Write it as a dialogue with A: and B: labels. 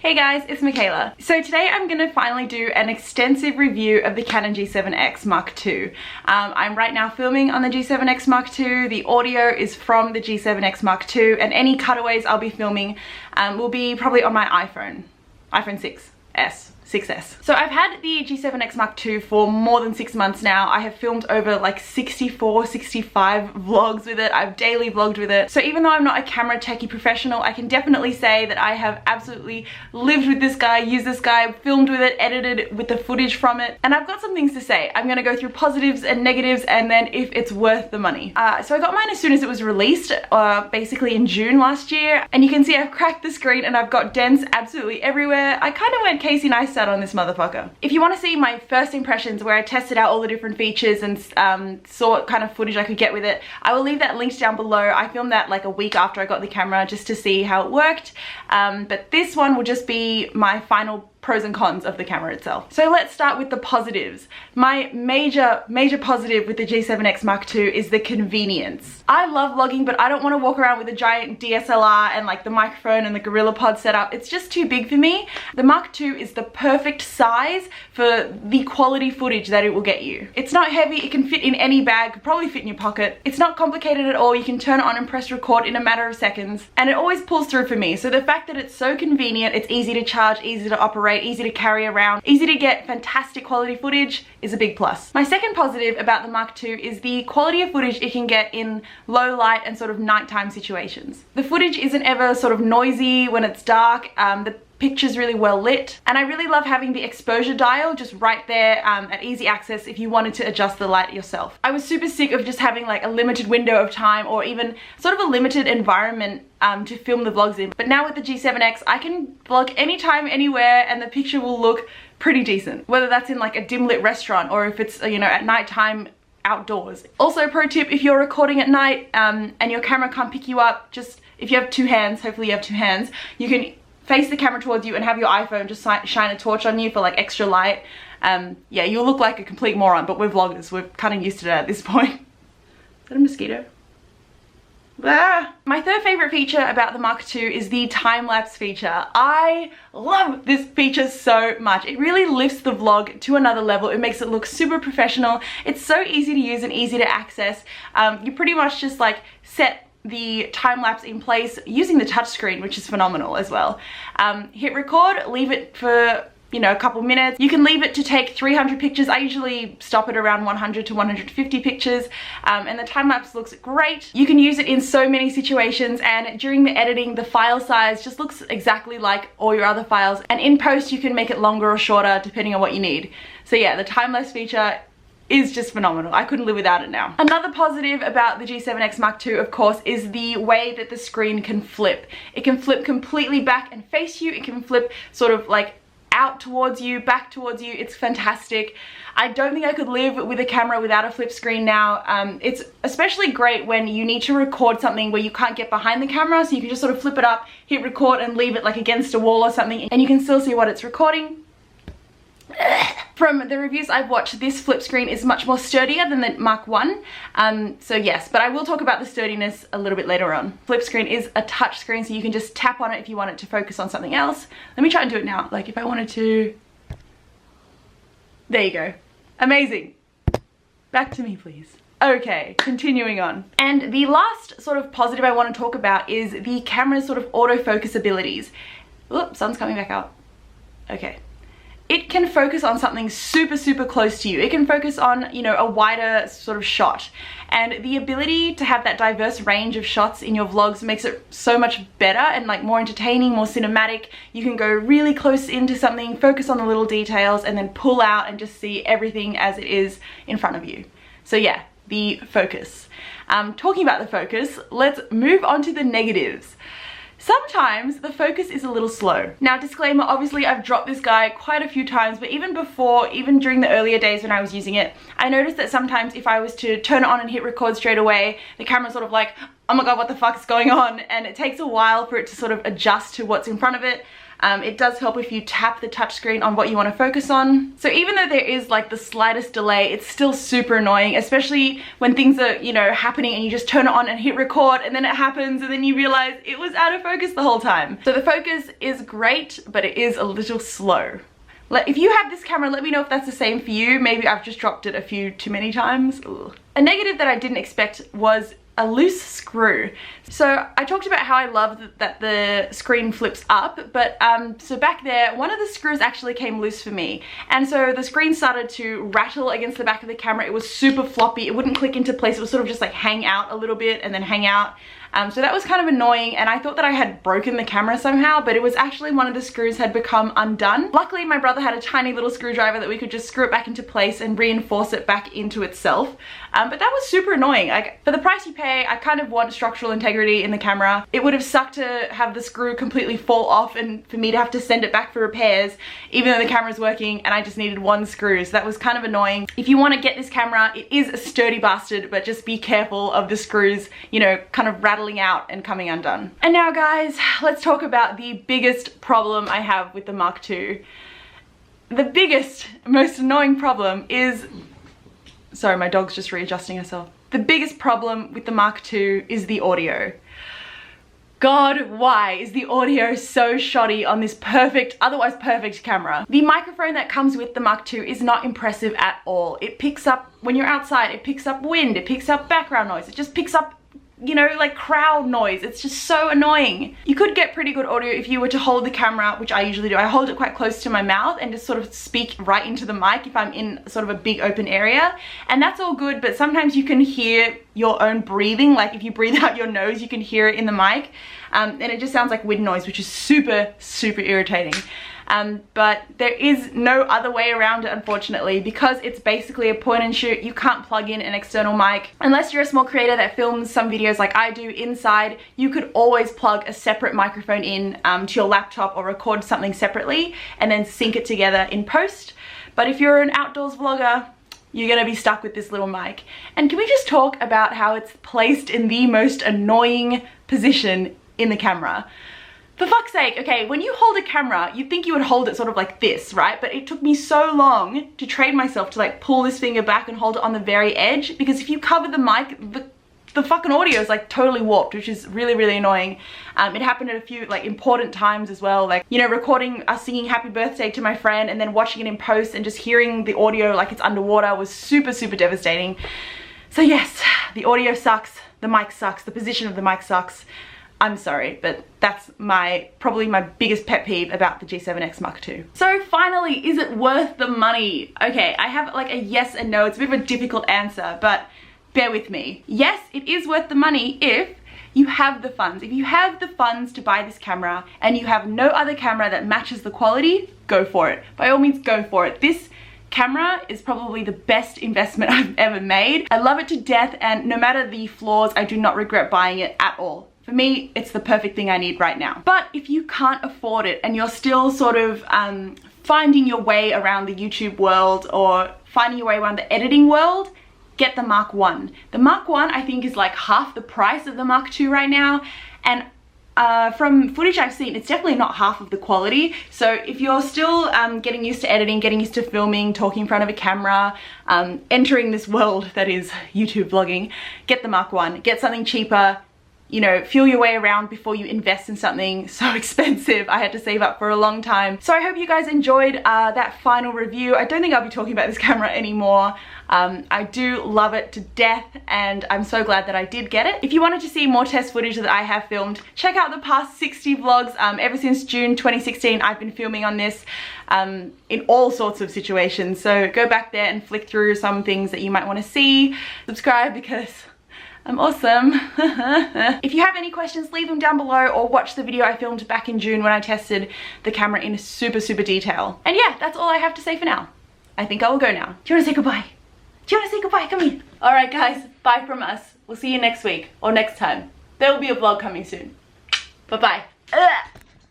A: Hey guys, it's Michaela. So today I'm going to finally do an extensive review of the Canon G7X Mark II. I'm right now filming on the G7X Mark II. The audio is from the G7X Mark II, and any cutaways I'll be filming will be probably on my iPhone 6S. So I've had the G7X Mark II for more than 6 months now. I have filmed over like 64, 65 vlogs with it. I've daily vlogged with it. So even though I'm not a camera techie professional, I can definitely say that I have absolutely lived with this guy, used this guy, filmed with it, edited with the footage from it. And I've got some things to say. I'm gonna go through positives and negatives and then if it's worth the money. So I got mine as soon as it was released, basically in June last year. And you can see I've cracked the screen and I've got dents absolutely everywhere. I kind of went Casey Neistat on this motherfucker. If you want to see my first impressions where I tested out all the different features and saw what kind of footage I could get with it, I will leave that linked down below. I filmed that like a week after I got the camera just to see how it worked, but this one will just be my final pros and cons of the camera itself. So let's start with the positives. My major positive with the G7X Mark II is the convenience. I love vlogging, but I don't want to walk around with a giant DSLR and like the microphone and the GorillaPod setup. It's just too big for me. The Mark II is the perfect size for the quality footage that it will get you. It's not heavy, it can fit in any bag, could probably fit in your pocket. It's not complicated at all. You can turn it on and press record in a matter of seconds, and it always pulls through for me. So the fact that it's so convenient, it's easy to charge, easy to operate, easy to carry around, easy to get fantastic quality footage is a big plus. My second positive about the Mark II is the quality of footage it can get in low light and sort of nighttime situations. The footage isn't ever sort of noisy when it's dark. The picture's really well lit, and I really love having the exposure dial just right there at easy access if you wanted to adjust the light yourself. I was super sick of just having like a limited window of time or even sort of a limited environment to film the vlogs in, but now with the G7X I can vlog anytime, anywhere, and the picture will look pretty decent, whether that's in like a dim lit restaurant or if it's, you know, at nighttime outdoors. Also, pro tip, if you're recording at night and your camera can't pick you up, just if you have two hands, hopefully you have two hands, you can face the camera towards you and have your iPhone just shine a torch on you for like extra light. Yeah, you'll look like a complete moron, but we're vloggers, we're kind of used to that at this point. Is that a mosquito? Ah. My third favorite feature about the Mark II is the time-lapse feature. I love this feature so much. It really lifts the vlog to another level. It makes it look super professional. It's so easy to use and easy to access. You pretty much just like set the time-lapse in place using the touchscreen, which is phenomenal as well. Hit record, leave it for, you know, a couple minutes. You can leave it to take 300 pictures. I usually stop it around 100 to 150 pictures, and the time-lapse looks great. You can use it in so many situations, and during the editing the file size just looks exactly like all your other files, and in post you can make it longer or shorter depending on what you need. So yeah, the time-lapse feature is just phenomenal. I couldn't live without it now. Another positive about the G7X Mark II, of course, is the way that the screen can flip. It can flip completely back and face you. It can flip sort of like out towards you, back towards you. It's fantastic. I don't think I could live with a camera without a flip screen now. It's especially great when you need to record something where you can't get behind the camera, so you can just sort of flip it up, hit record, and leave it like against a wall or something, and you can still see what it's recording. From the reviews I've watched, this flip screen is much more sturdier than the Mark I. So yes, but I will talk about the sturdiness a little bit later on. Flip screen is a touch screen, so you can just tap on it if you want it to focus on something else. Let me try and do it now. Like if I wanted to... There you go. Amazing. Back to me, please. Okay, continuing on. And the last sort of positive I want to talk about is the camera's sort of autofocus abilities. Oops, sun's coming back out. Okay. It can focus on something super close to you. It can focus on, you know, a wider sort of shot. And the ability to have that diverse range of shots in your vlogs makes it so much better and like more entertaining, more cinematic. You can go really close into something, focus on the little details, and then pull out and just see everything as it is in front of you. So yeah, the focus. Talking about the focus, let's move on to the negatives. Sometimes the focus is a little slow. Now, disclaimer, obviously I've dropped this guy quite a few times, but even before, even during the earlier days when I was using it, I noticed that sometimes if I was to turn it on and hit record straight away, the camera's sort of like, oh my god, what the fuck is going on? And it takes a while for it to sort of adjust to what's in front of it. It does help if you tap the touchscreen on what you want to focus on. So even though there is like the slightest delay, it's still super annoying, especially when things are, you know, happening and you just turn it on and hit record and then it happens and then you realize it was out of focus the whole time. So the focus is great, but it is a little slow. If you have this camera, let me know if that's the same for you. Maybe I've just dropped it a few too many times. Ugh. A negative that I didn't expect was a loose screw. So I talked about how I love that the screen flips up, but so back there, one of the screws actually came loose for me. And so the screen started to rattle against the back of the camera. It was super floppy. It wouldn't click into place. It was sort of just like hang out a little bit and then hang out. So that was kind of annoying, and I thought that I had broken the camera somehow, but it was actually one of the screws had become undone. Luckily, my brother had a tiny little screwdriver that we could just screw it back into place and reinforce it back into itself. But that was super annoying. Like, for the price you pay, I kind of want structural integrity in the camera. It would have sucked to have the screw completely fall off and for me to have to send it back for repairs, even though the camera's working and I just needed one screw. So that was kind of annoying. If you want to get this camera, it is a sturdy bastard, but just be careful of the screws, you know, kind of rattling out and coming undone. And now guys, let's talk about the biggest problem I have with the Mark II. The biggest, most annoying problem is, sorry, my dog's just readjusting herself. The biggest problem with the Mark II is the audio. God, why is the audio so shoddy on this perfect, otherwise perfect camera? The microphone that comes with the Mark II is not impressive at all. It picks up, when you're outside, it picks up wind, it picks up background noise, it just picks up, you know, like crowd noise. It's just so annoying. You could get pretty good audio if you were to hold the camera, which I usually do. I hold it quite close to my mouth and just sort of speak right into the mic if I'm in sort of a big open area. And that's all good, but sometimes you can hear your own breathing. Like if you breathe out your nose, you can hear it in the mic. And it just sounds like wind noise, which is super, super irritating. But there is no other way around it, unfortunately, because it's basically a point and shoot. You can't plug in an external mic. Unless you're a small creator that films some videos like I do inside, you could always plug a separate microphone in to your laptop or record something separately and then sync it together in post. But if you're an outdoors vlogger, you're gonna be stuck with this little mic. And can we just talk about how it's placed in the most annoying position in the camera? For fuck's sake, okay, when you hold a camera, you'd think you would hold it sort of like this, right? But it took me so long to train myself to like pull this finger back and hold it on the very edge, because if you cover the mic, the fucking audio is like totally warped, which is really, really annoying. It happened at a few like important times as well, like, you know, recording us singing happy birthday to my friend and then watching it in post and just hearing the audio like it's underwater was super, super devastating. So yes, the audio sucks, the mic sucks, the position of the mic sucks. I'm sorry, but that's probably my biggest pet peeve about the G7X Mark II. So finally, is it worth the money? Okay, I have like a yes and no. It's a bit of a difficult answer, but bear with me. Yes, it is worth the money if you have the funds. If you have the funds to buy this camera and you have no other camera that matches the quality, go for it. By all means, go for it. This camera is probably the best investment I've ever made. I love it to death, and no matter the flaws, I do not regret buying it at all. For me, it's the perfect thing I need right now. But if you can't afford it and you're still sort of finding your way around the YouTube world or finding your way around the editing world, get the Mark I. The Mark I, I think, is like half the price of the Mark II right now. And from footage I've seen, it's definitely not half of the quality. So if you're still getting used to editing, getting used to filming, talking in front of a camera, entering this world that is YouTube vlogging, get the Mark I. Get something cheaper. You know, feel your way around before you invest in something so expensive. I had to save up for a long time. So I hope you guys enjoyed that final review. I don't think I'll be talking about this camera anymore. I do love it to death, and I'm so glad that I did get it. If you wanted to see more test footage that I have filmed, check out the past 60 vlogs. Ever since June 2016, I've been filming on this in all sorts of situations. So go back there and flick through some things that you might want to see. Subscribe because I'm awesome. If you have any questions, leave them down below, or watch the video I filmed back in June when I tested the camera in super, super detail. And yeah, that's all I have to say for now. I think I will go now. Do you want to say goodbye? Do you want to say goodbye? Come here. Alright guys, bye from us. We'll see you next week, or next time. There will be a vlog coming soon. Bye-bye.